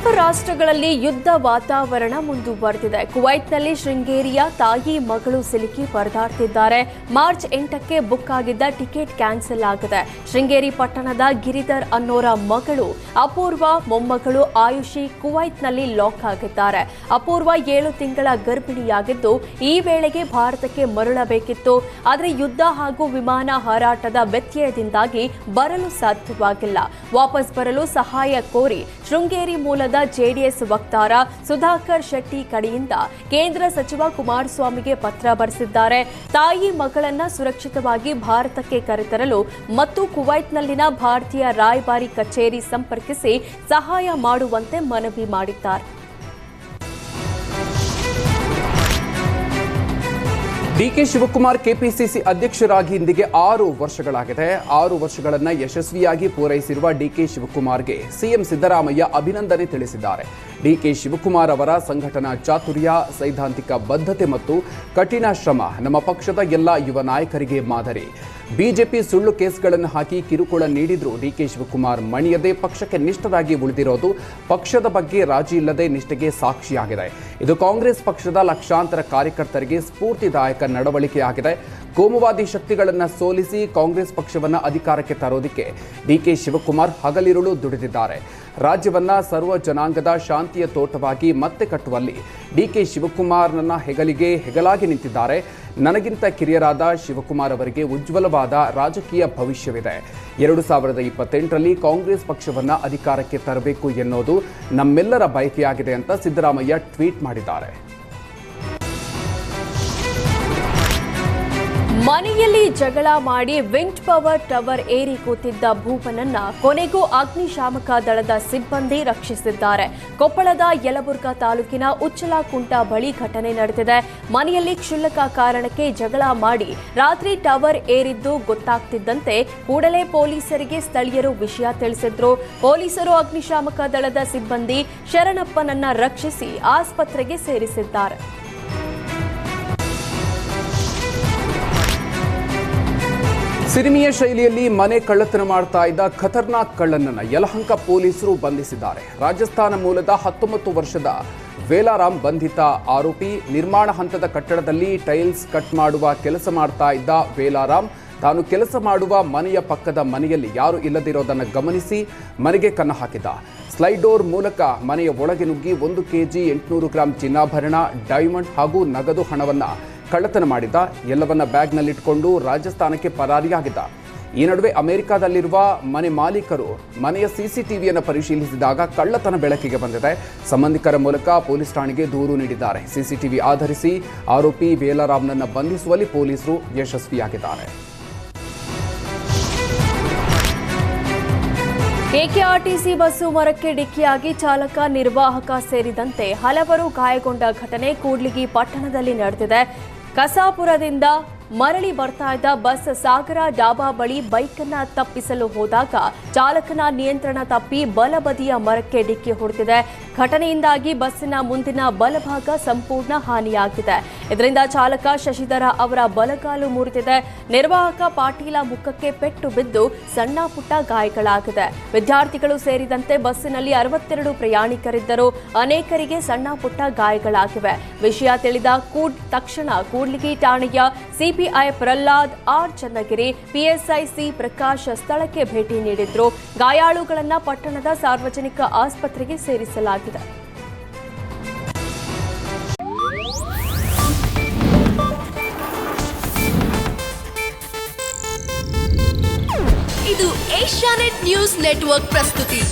Gulf ರಾಷ್ಟ್ರಗಳಲ್ಲಿ ಯುದ್ಧ ವಾತಾವರಣ ಮುಂದುವರೆದಿದೆ. ಕುವೈತ್ನಲ್ಲಿ ಶೃಂಗೇರಿಯ ತಾಯಿ ಮಗಳು ಸಿಲುಕಿ ಪರದಾಡ್ತಿದ್ದಾರೆ. ಮಾರ್ಚ್ 8ಕ್ಕೆ ಬುಕ್ ಆಗಿದ್ದ ಟಿಕೆಟ್ ಕ್ಯಾನ್ಸಲ್ ಆಗಿದೆ. ಶೃಂಗೇರಿ ಪಟ್ಟಣದ ಗಿರಿಧರ್ ಅನ್ನೋರ ಮಗಳು ಅಪೂರ್ವ ಮೊಮ್ಮಗಳು ಆಯುಷಿ ಕುವೈತ್ನಲ್ಲಿ ಲಾಕ್ ಆಗಿದ್ದಾರೆ. ಅಪೂರ್ವ 7 ತಿಂಗಳ ಗರ್ಭಿಣಿಯಾಗಿದ್ದು ಈ ವೇಳೆಗೆ ಭಾರತಕ್ಕೆ ಮರಳಬೇಕಿತ್ತು. ಆದರೆ ಯುದ್ಧ ಹಾಗೂ ವಿಮಾನ ಹಾರಾಟದ ವ್ಯತ್ಯಯದಿಂದಾಗಿ ಬರಲು ಸಾಧ್ಯವಾಗಿಲ್ಲ. ವಾಪಸ್ ಬರಲು ಸಹಾಯ ಕೋರಿ ಶೃಂಗೇರಿ ಮೂಲದ ಜೆಡಿಎಸ್ ವಕ್ತಾರ ಸುಧಾಕರ್ ಶೆಟ್ಟಿ ಕಡೆಯಿಂದ ಕೇಂದ್ರ ಸಚಿವ ಕುಮಾರಸ್ವಾಮಿಗೆ ಪತ್ರ ಬರೆಸಿದ್ದಾರೆ. ತಾಯಿ ಮಗಳನ್ನ ಸುರಕ್ಷಿತವಾಗಿ ಭಾರತಕ್ಕೆ ಕರೆತರಲು ಮತ್ತು ಕುವೈತ್ನಲ್ಲಿನ ಭಾರತೀಯ ರಾಯಭಾರಿ ಕಚೇರಿ ಸಂಪರ್ಕಿಸಿ ಸಹಾಯ ಮಾಡುವಂತೆ ಮನವಿ ಮಾಡಿದ್ದಾರೆ. ಡಿಕೆ ಶಿವಕುಮಾರ್ ಕೆಪಿಸಿಸಿ ಅಧ್ಯಕ್ಷರಾಗಿ ಇಂದಿಗೆ 6 ವರ್ಷಗಳಾಗಿದೆ. 6 ವರ್ಷಗಳನ್ನು ಯಶಸ್ವಿಯಾಗಿ ಪೂರೈಸಿರುವ ಡಿಕೆ ಶಿವಕುಮಾರ್ಗೆ ಸಿಎಂ ಸಿದ್ದರಾಮಯ್ಯ ಅಭಿನಂದನೆ ತಿಳಿಸಿದ್ದಾರೆ. ಡಿಕೆ ಶಿವಕುಮಾರ್ ಅವರ ಸಂಘಟನಾ ಚಾತುರ್ಯ, ಸೈದ್ಧಾಂತಿಕ ಬದ್ಧತೆ ಮತ್ತು ಕಠಿಣ ಶ್ರಮ ನಮ್ಮ ಪಕ್ಷದ ಎಲ್ಲ ಯುವ ನಾಯಕರಿಗೆ ಮಾದರಿ. ಬಿಜೆಪಿ ಸುಳ್ಳು ಕೇಸ್ಗಳನ್ನು ಹಾಕಿ ಕಿರುಕುಳ ನೀಡಿದ್ರು ಡಿಕೆ ಶಿವಕುಮಾರ್ ಮಣಿಯದೆ ಪಕ್ಷಕ್ಕೆ ನಿಷ್ಠರಾಗಿ ಉಳಿದಿರೋದು ಪಕ್ಷದ ಬಗ್ಗೆ ರಾಜಿ ಇಲ್ಲದೆ ನಿಷ್ಠೆಗೆ ಸಾಕ್ಷಿಯಾಗಿದೆ. ಇದು ಕಾಂಗ್ರೆಸ್ ಪಕ್ಷದ ಲಕ್ಷಾಂತರ ಕಾರ್ಯಕರ್ತರಿಗೆ ಸ್ಫೂರ್ತಿದಾಯಕ ನಡವಳಿಕೆಯಾಗಿದೆ. ಕೋಮುವಾದಿ ಶಕ್ತಿಗಳನ್ನು ಸೋಲಿಸಿ ಕಾಂಗ್ರೆಸ್ ಪಕ್ಷವನ್ನು ಅಧಿಕಾರಕ್ಕೆ ತರೋದಕ್ಕೆ ಡಿಕೆ ಶಿವಕುಮಾರ್ ಹಗಲಿರುಳು ದುಡಿದಿದ್ದಾರೆ. ರಾಜ್ಯವನ್ನ ಸರ್ವ ಜನಾಂಗದ ಶಾಂತಿಯ ತೋಟವಾಗಿ ಮತ್ತೆ ಕಟ್ಟುವಲ್ಲಿ ಡಿಕೆ ಶಿವಕುಮಾರ್ನ ಹೆಗಲಿಗೆ ಹೆಗಲಾಗಿ ನಿಂತಿದ್ದಾರೆ. ನನಗಿಂತ ಕಿರಿಯರಾದ ಶಿವಕುಮಾರ್ ಅವರಿಗೆ ಉಜ್ವಲವಾದ ರಾಜಕೀಯ ಭವಿಷ್ಯವಿದೆ. 2028ರಲ್ಲಿ ಕಾಂಗ್ರೆಸ್ ಪಕ್ಷವನ್ನು ಅಧಿಕಾರಕ್ಕೆ ತರಬೇಕು ಎನ್ನುವುದು ನಮ್ಮೆಲ್ಲರ ಬಯಕೆಯಾಗಿದೆ ಅಂತ ಸಿದ್ದರಾಮಯ್ಯ ಟ್ವೀಟ್ ಮಾಡಿದ್ದಾರೆ. ಮನೆಯಲ್ಲಿ ಜಗಳ ಮಾಡಿ ವಿಂಡ್ ಪವರ್ ಟವರ್ ಏರಿ ಕೂತಿದ್ದ ಭೂಪನನ್ನ ಕೊನೆಗೂ ಅಗ್ನಿಶಾಮಕ ದಳದ ಸಿಬ್ಬಂದಿ ರಕ್ಷಿಸಿದ್ದಾರೆ. ಕೊಪ್ಪಳದ ಯಲಬುರ್ಗಾ ತಾಲೂಕಿನ ಉಚ್ಚಲಕುಂಟ ಬಳಿ ಘಟನೆ ನಡೆದಿದೆ. ಮನೆಯಲ್ಲಿ ಕ್ಷುಲ್ಲಕ ಕಾರಣಕ್ಕೆ ಜಗಳ ಮಾಡಿ ರಾತ್ರಿ ಟವರ್ ಏರಿದ್ದು ಗೊತ್ತಾಗ್ತಿದ್ದಂತೆ ಕೂಡಲೇ ಪೊಲೀಸರಿಗೆ ಸ್ಥಳೀಯರು ವಿಷಯ ತಿಳಿಸಿದ್ರು. ಪೊಲೀಸರು ಅಗ್ನಿಶಾಮಕ ದಳದ ಸಿಬ್ಬಂದಿ ಶರಣಪ್ಪನನ್ನ ರಕ್ಷಿಸಿ ಆಸ್ಪತ್ರೆಗೆ ಸೇರಿಸಿದ್ದಾರೆ. ಸಿನಿಮೀಯ ಶೈಲಿಯಲ್ಲಿ ಮನೆ ಕಳ್ಳತನ ಮಾಡ್ತಾ ಇದ್ದ ಖತರ್ನಾಕ್ ಕಳ್ಳನನ್ನ ಯಲಹಂಕ ಪೊಲೀಸರು ಬಂಧಿಸಿದ್ದಾರೆ. ರಾಜಸ್ಥಾನ ಮೂಲದ 19 ವರ್ಷದ ವೇಲಾರಾಮ್ ಬಂಧಿತ ಆರೋಪಿ. ನಿರ್ಮಾಣ ಹಂತದ ಕಟ್ಟಡದಲ್ಲಿ ಟೈಲ್ಸ್ ಕಟ್ ಮಾಡುವ ಕೆಲಸ ಮಾಡ್ತಾ ಇದ್ದ ವೇಲಾರಾಮ್ ತಾನು ಕೆಲಸ ಮಾಡುವ ಮನೆಯ ಪಕ್ಕದ ಮನೆಯಲ್ಲಿ ಯಾರು ಇಲ್ಲದಿರೋದನ್ನು ಗಮನಿಸಿ ಮನೆಗೆ ಕನ್ನ ಹಾಕಿದ. ಸ್ಲೈಡ್ ಡೋರ್ ಮೂಲಕ ಮನೆಯ ಒಳಗೆ ನುಗ್ಗಿ 1 ಕೆಜಿ 800 ಗ್ರಾಂ ಚಿನ್ನಾಭರಣ, ಡೈಮಂಡ್ ಹಾಗೂ ನಗದು ಹಣವನ್ನು ಕಳ್ಳತನ ಮಾಡಿದ್ದ. ಎಲ್ಲವನ್ನ ಬ್ಯಾಗ್ನಲ್ಲಿಟ್ಕೊಂಡು ರಾಜಸ್ಥಾನಕ್ಕೆ ಪರಾರಿಯಾಗಿದ್ದ. ಈ ನಡುವೆ ಅಮೆರಿಕಾದಲ್ಲಿರುವ ಮನೆ ಮಾಲೀಕರು ಮನೆಯ ಸಿಸಿಟಿವಿಯನ್ನು ಪರಿಶೀಲಿಸಿದಾಗ ಕಳ್ಳತನ ಬೆಳಕಿಗೆ ಬಂದಿದೆ. ಸಂಬಂಧಿಕರ ಮೂಲಕ ಪೊಲೀಸ್ ಠಾಣೆಗೆ ದೂರು ನೀಡಿದ್ದಾರೆ. ಸಿಸಿಟಿವಿ ಆಧರಿಸಿ ಆರೋಪಿ ವೇಲಾರಾಮ್ನನ್ನು ಬಂಧಿಸುವಲ್ಲಿ ಪೊಲೀಸರು ಯಶಸ್ವಿಯಾಗಿದ್ದಾರೆ. ಕೆಕೆಆರ್ಟಿಸಿ ಬಸ್ಸು ಮರಕ್ಕೆ ಡಿಕ್ಕಿಯಾಗಿ ಚಾಲಕ, ನಿರ್ವಾಹಕ ಸೇರಿದಂತೆ ಹಲವರು ಗಾಯಗೊಂಡ ಘಟನೆ ಕೂಡ್ಲಿಗಿ ಪಟ್ಟಣದಲ್ಲಿ ನಡೆದಿದೆ. ಕಸಾಪುರದಿಂದ ಮರಳಿ ಬರ್ತಾ ಇದ್ದ ಬಸ್ ಸಾಗರ ಡಾಬಾ ಬಳಿ ಬೈಕನ್ನ ತಪ್ಪಿಸಲು ಹೋದಾಗ ಚಾಲಕನ ನಿಯಂತ್ರಣ ತಪ್ಪಿ ಬಲಬದಿಯ ಮರಕ್ಕೆ ಡಿಕ್ಕಿ ಹೊಡೆದಿದೆ. ಘಟನೆಯಿಂದಾಗಿ ಬಸ್ಸಿನ ಮುಂದಿನ ಬಲಭಾಗ ಸಂಪೂರ್ಣ ಹಾನಿಯಾಗಿದೆ. ಇದರಿಂದ ಚಾಲಕ ಶಶಿಧರ ಅವರ ಬಲಗಾಲು ಮುರಿದಿದೆ. ನಿರ್ವಾಹಕ ಪಾಟೀಲ ಮುಖಕ್ಕೆ ಪೆಟ್ಟು ಬಿದ್ದು ಸಣ್ಣ ಪುಟ್ಟ ಗಾಯಗಳಾಗಿದೆ. ವಿದ್ಯಾರ್ಥಿಗಳು ಸೇರಿದಂತೆ ಬಸ್ಸಿನಲ್ಲಿ 62 ಪ್ರಯಾಣಿಕರಿದ್ದರು. ಅನೇಕರಿಗೆ ಸಣ್ಣ ಪುಟ್ಟ ಗಾಯಗಳಾಗಿವೆ. ವಿಷಯ ತಿಳಿದ ತಕ್ಷಣ ಕೂಡ್ಲಿಗಿ ಠಾಣೆಯ CPI Prahlad R Channagiri, PSI C Prakash ಸ್ಥಳಕ್ಕೆ ಭೇಟಿ ನೀಡಿದ್ರು. ಗಾಯಾಳುಗಳನ್ನು ಪಟ್ಟಣದ ಸಾರ್ವಜನಿಕ ಆಸ್ಪತ್ರೆಗೆ ಸೇರಿಸಲಾಗಿದೆ. ಇದು ಏಷ್ಯಾನೆಟ್ ನ್ಯೂಸ್ ನೆಟ್ವರ್ಕ್ ಪ್ರಸ್ತುತಿ.